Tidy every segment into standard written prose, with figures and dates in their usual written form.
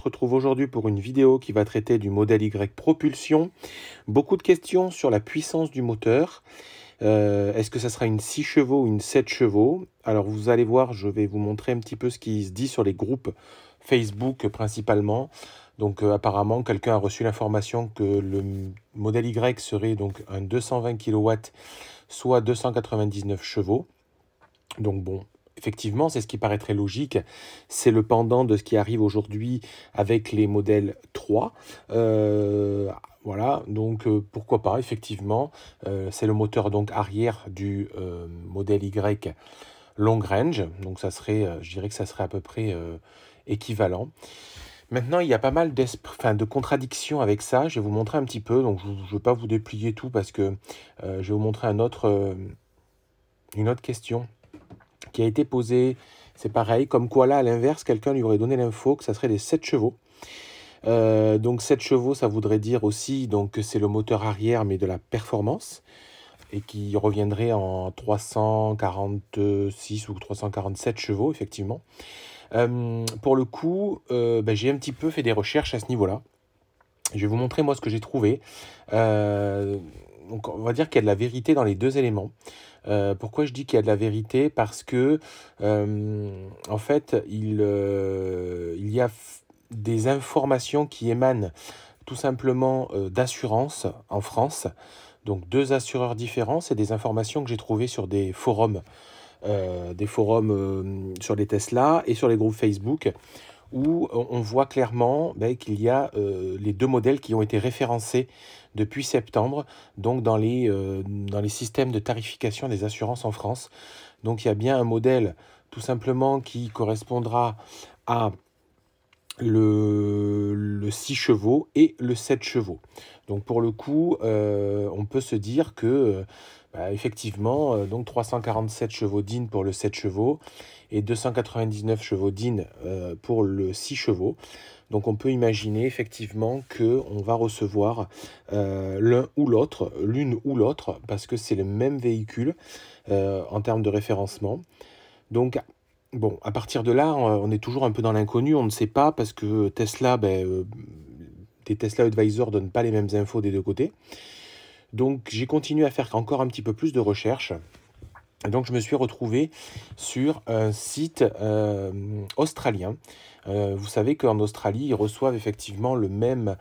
retrouve aujourd'hui pour une vidéo qui va traiter du modèle Y propulsion. Beaucoup de questions sur la puissance du moteur. Est-ce que ça sera une 6 chevaux ou une 7 chevaux? Alors vous allez voir, je vais vous montrer un petit peu ce qui se dit sur les groupes Facebook principalement. Donc apparemment, quelqu'un a reçu l'information que le modèle Y serait donc un 220 kW, soit 299 chevaux. Donc bon, effectivement, c'est ce qui paraît très logique. C'est le pendant de ce qui arrive aujourd'hui avec les modèles 3. Voilà, donc pourquoi pas, effectivement. C'est le moteur donc arrière du modèle Y long range. Donc ça serait, je dirais que ça serait à peu près équivalent. Maintenant, il y a pas mal de contradictions avec ça. Je vais vous montrer un petit peu. Donc je ne vais pas vous déplier tout parce que je vais vous montrer une autre question qui a été posée. C'est pareil, comme quoi là, à l'inverse, quelqu'un lui aurait donné l'info que ça serait des 7 chevaux. Donc 7 chevaux, ça voudrait dire aussi donc, que c'est le moteur arrière, mais de la performance, et qui reviendrait en 346 ou 347 chevaux, effectivement. Pour le coup, j'ai un petit peu fait des recherches à ce niveau-là. Je vais vous montrer, moi, ce que j'ai trouvé. Donc, on va dire qu'il y a de la vérité dans les deux éléments. Pourquoi je dis qu'il y a de la vérité? Parce que, en fait, il y a des informations qui émanent tout simplement d'assurance en France. Donc, deux assureurs différents. C'est des informations que j'ai trouvées sur des forums sur les Tesla et sur les groupes Facebook, où on voit clairement qu'il y a les deux modèles qui ont été référencés depuis septembre, donc dans les systèmes de tarification des assurances en France. Donc il y a bien un modèle tout simplement qui correspondra à le 6 chevaux et le 7 chevaux. Donc pour le coup, on peut se dire que effectivement, donc 347 chevaux DIN pour le 7 chevaux et 299 chevaux DIN pour le 6 chevaux. Donc on peut imaginer effectivement qu'on va recevoir l'une ou l'autre, parce que c'est le même véhicule en termes de référencement. Donc bon, à partir de là, on est toujours un peu dans l'inconnu, on ne sait pas, parce que Tesla, des Tesla Advisor ne donnent pas les mêmes infos des deux côtés. Donc j'ai continué à faire encore un petit peu plus de recherches. Donc je me suis retrouvé sur un site australien. Vous savez qu'en Australie, ils reçoivent effectivement le même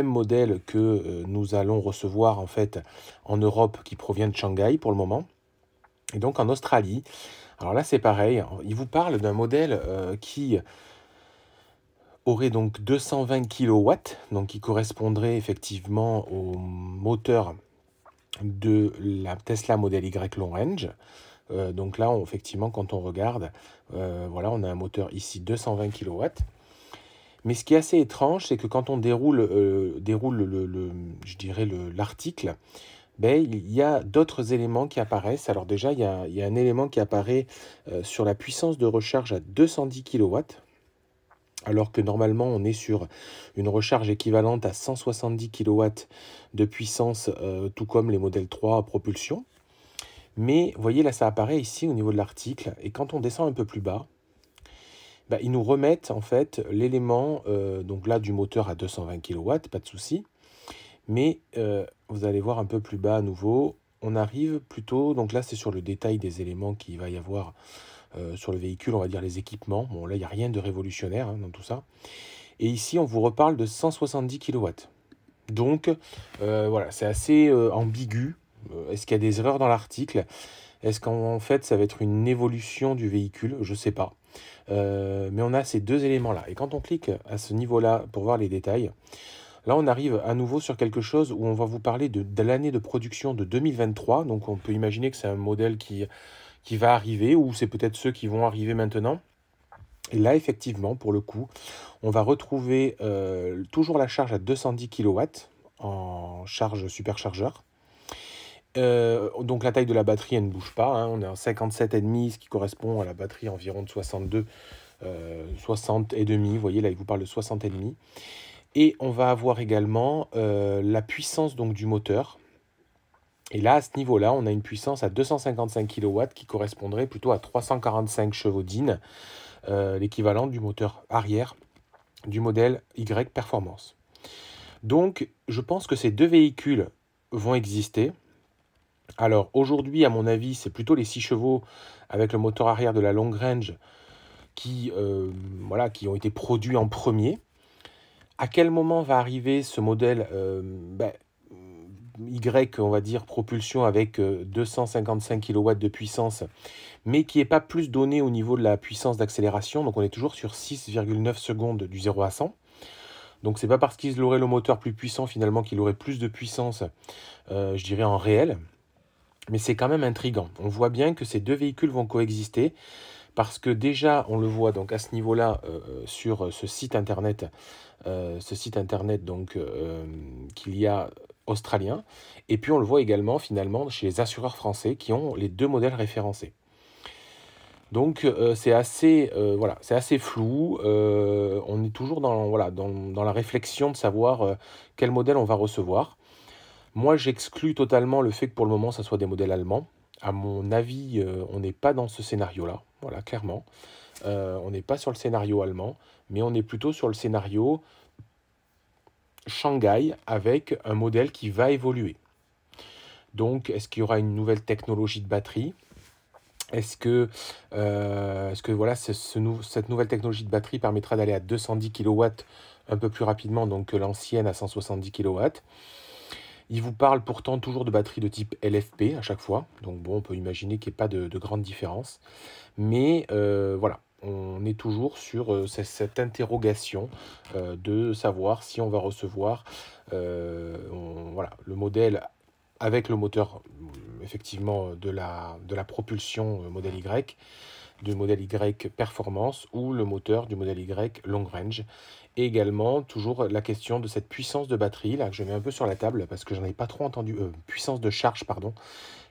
modèle que nous allons recevoir en fait en Europe, qui provient de Shanghai pour le moment. Et donc en Australie, alors là c'est pareil, ils vous parlent d'un modèle qui aurait donc 220 kW, donc qui correspondrait effectivement au moteur de la Tesla Model Y Long Range. Donc là, effectivement, quand on regarde, voilà, on a un moteur ici 220 kW. Mais ce qui est assez étrange, c'est que quand on déroule l'article, il y a d'autres éléments qui apparaissent. Alors déjà, il y a un élément qui apparaît sur la puissance de recharge à 210 kW, alors que normalement, on est sur une recharge équivalente à 170 kW de puissance, tout comme les modèles 3 à propulsion. Mais vous voyez, là, ça apparaît ici au niveau de l'article. Et quand on descend un peu plus bas, ils nous remettent en fait l'élément donc là du moteur à 220 kW, pas de souci. Mais vous allez voir un peu plus bas à nouveau, on arrive plutôt, donc là c'est sur le détail des éléments qu'il va y avoir sur le véhicule, on va dire les équipements. Bon, là il n'y a rien de révolutionnaire dans tout ça. Et ici on vous reparle de 170 kW. Donc voilà, c'est assez ambigu. Est-ce qu'il y a des erreurs dans l'article? Est-ce qu'en fait ça va être une évolution du véhicule? Je ne sais pas. Mais on a ces deux éléments-là. Et quand on clique à ce niveau-là pour voir les détails, là on arrive à nouveau sur quelque chose où on va vous parler de l'année de production de 2023. Donc on peut imaginer que c'est un modèle qui va arriver, ou c'est peut-être ceux qui vont arriver maintenant. Et là, effectivement, pour le coup, on va retrouver toujours la charge à 210 kW en charge superchargeur. Donc la taille de la batterie, elle ne bouge pas, hein. On est en 57,5, ce qui correspond à la batterie environ de 62, 60,5. Vous voyez, là, il vous parle de 60,5. Et on va avoir également la puissance donc, du moteur. Et là, à ce niveau-là, on a une puissance à 255 kW qui correspondrait plutôt à 345 chevaux DIN, l'équivalent du moteur arrière du modèle Y Performance. Donc, je pense que ces deux véhicules vont exister. Alors, aujourd'hui, à mon avis, c'est plutôt les 6 chevaux avec le moteur arrière de la long range qui, voilà, qui ont été produits en premier. À quel moment va arriver ce modèle Y, on va dire, propulsion avec 255 kW de puissance, mais qui n'est pas plus donné au niveau de la puissance d'accélération. Donc, on est toujours sur 6,9 secondes du 0 à 100. Donc, c'est pas parce qu'il aurait le moteur plus puissant, finalement, qu'il aurait plus de puissance, je dirais, en réel. Mais c'est quand même intriguant. On voit bien que ces deux véhicules vont coexister parce que déjà, on le voit donc à ce niveau-là sur ce site internet donc qu'il y a australien. Et puis on le voit également finalement chez les assureurs français qui ont les deux modèles référencés. Donc c'est assez, voilà, c'est assez flou. On est toujours dans, voilà, dans la réflexion de savoir quel modèle on va recevoir. Moi, j'exclus totalement le fait que pour le moment, ça soit des modèles allemands. À mon avis, on n'est pas dans ce scénario-là, voilà, clairement. On n'est pas sur le scénario allemand, mais on est plutôt sur le scénario Shanghai avec un modèle qui va évoluer. Donc, est-ce qu'il y aura une nouvelle technologie de batterie? Est-ce que voilà, cette nouvelle technologie de batterie permettra d'aller à 210 kW un peu plus rapidement donc, que l'ancienne à 170 kW? Il vous parle pourtant toujours de batterie de type LFP à chaque fois. Donc bon, on peut imaginer qu'il n'y ait pas de grande différence. Mais voilà, on est toujours sur cette interrogation de savoir si on va recevoir voilà, le modèle avec le moteur effectivement de la propulsion modèle Y, du modèle Y Performance ou le moteur du modèle Y Long Range. Et également, toujours la question de cette puissance de batterie, là, que je mets un peu sur la table parce que j'en ai pas trop entendu, puissance de charge, pardon,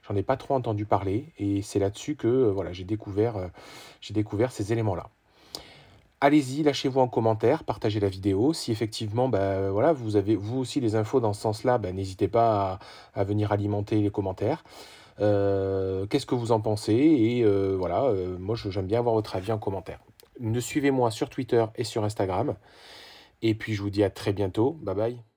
j'en ai pas trop entendu parler. Et c'est là-dessus que voilà, j'ai découvert ces éléments-là. Allez-y, lâchez-vous en commentaire, partagez la vidéo. Si effectivement, voilà, vous avez vous aussi les infos dans ce sens-là, n'hésitez pas à venir alimenter les commentaires. Qu'est-ce que vous en pensez? Et voilà, moi j'aime bien avoir votre avis en commentaire. Suivez-moi sur Twitter et sur Instagram. Et puis je vous dis à très bientôt. Bye bye.